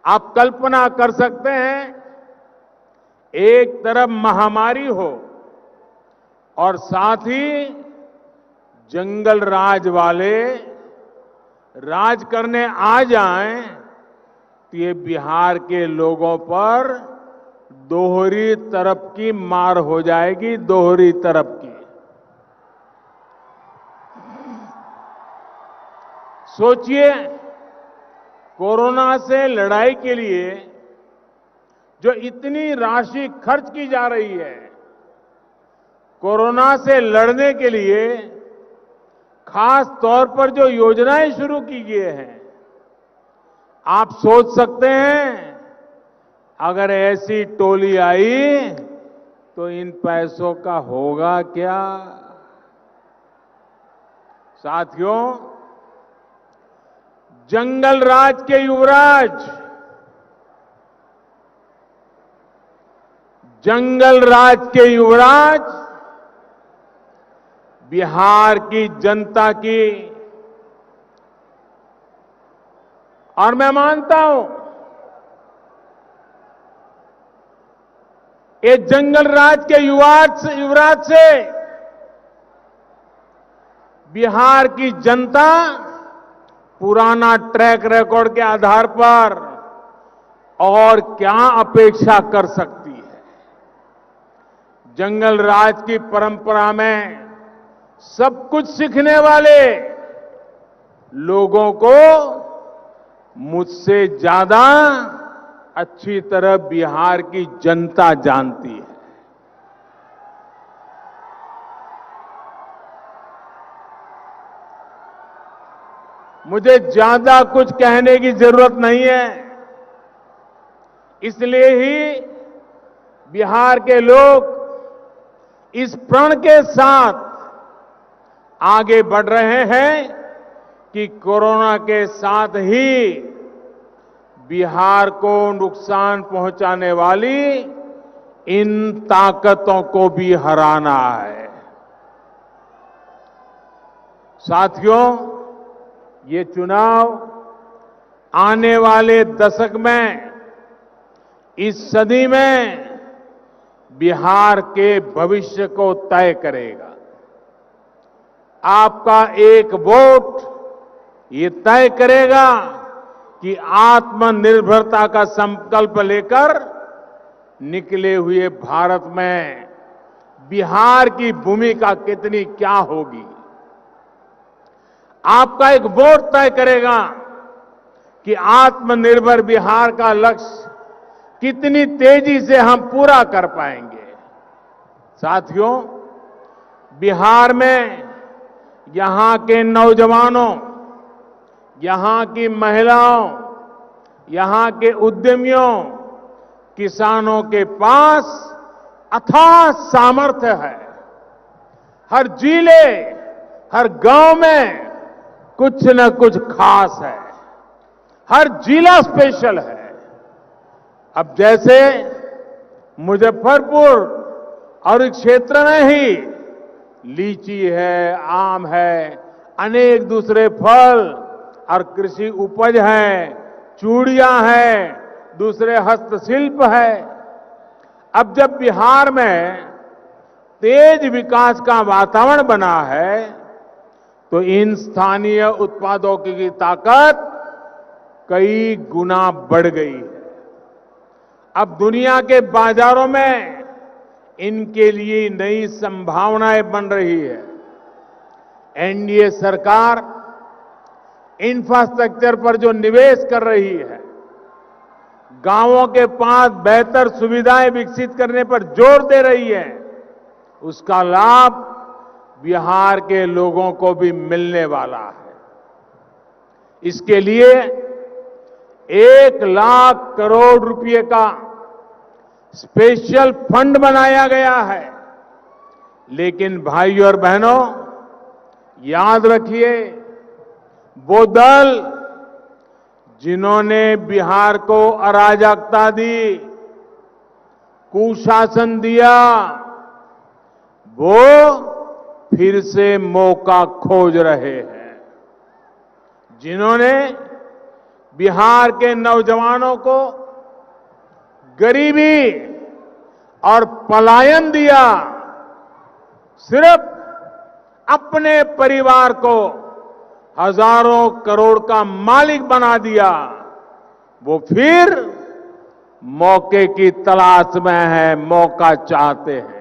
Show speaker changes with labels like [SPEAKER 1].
[SPEAKER 1] आप कल्पना कर सकते हैं, एक तरफ महामारी हो और साथ ही जंगल राज वाले राज करने आ जाएं, तो ये बिहार के लोगों पर दोहरी तरफ की मार हो जाएगी, दोहरी तरफ की। सोचिए, कोरोना से लड़ाई के लिए जो इतनी राशि खर्च की जा रही है, कोरोना से लड़ने के लिए खास तौर पर जो योजनाएं शुरू की गई हैं, आप सोच सकते हैं अगर ऐसी टोली आई तो इन पैसों का होगा क्या। साथियों, जंगल राज के युवराज, जंगल राज के युवराज बिहार की जनता की, और मैं मानता हूं ये जंगल राज के युवराज से बिहार की जनता पुराना ट्रैक रिकॉर्ड के आधार पर और क्या अपेक्षा कर सकती है। जंगल राज की परंपरा में सब कुछ सीखने वाले लोगों को मुझसे ज्यादा अच्छी तरह बिहार की जनता जानती है। मुझे ज्यादा कुछ कहने की जरूरत नहीं है, इसलिए ही बिहार के लोग इस प्रण के साथ आगे बढ़ रहे हैं कि कोरोना के साथ ही बिहार को नुकसान पहुंचाने वाली इन ताकतों को भी हराना है। साथियों, ये चुनाव आने वाले दशक में, इस सदी में बिहार के भविष्य को तय करेगा। आपका एक वोट ये तय करेगा कि आत्मनिर्भरता का संकल्प लेकर निकले हुए भारत में बिहार की भूमिका कितनी क्या होगी। आपका एक वोट तय करेगा कि आत्मनिर्भर बिहार का लक्ष्य कितनी तेजी से हम पूरा कर पाएंगे। साथियों, बिहार में यहां के नौजवानों, यहां की महिलाओं, यहां के उद्यमियों, किसानों के पास अथाह सामर्थ्य है। हर जिले, हर गांव में कुछ न कुछ खास है, हर जिला स्पेशल है। अब जैसे मुजफ्फरपुर और इस क्षेत्र में ही लीची है, आम है, अनेक दूसरे फल और कृषि उपज है, चूड़ियां हैं, दूसरे हस्तशिल्प है। अब जब बिहार में तेज विकास का वातावरण बना है, तो इन स्थानीय उत्पादों की ताकत कई गुना बढ़ गई है। अब दुनिया के बाजारों में इनके लिए नई संभावनाएं बन रही है। एनडीए सरकार इंफ्रास्ट्रक्चर पर जो निवेश कर रही है, गांवों के पास बेहतर सुविधाएं विकसित करने पर जोर दे रही है, उसका लाभ बिहार के लोगों को भी मिलने वाला है। इसके लिए 1,00,000 करोड़ रुपए का स्पेशल फंड बनाया गया है। लेकिन भाइयों और बहनों, याद रखिए, वो दल जिन्होंने बिहार को अराजकता दी, कुशासन दिया, वो फिर से मौका खोज रहे हैं। जिन्होंने बिहार के नौजवानों को गरीबी और पलायन दिया, सिर्फ अपने परिवार को हजारों करोड़ का मालिक बना दिया, वो फिर मौके की तलाश में है, मौका चाहते हैं।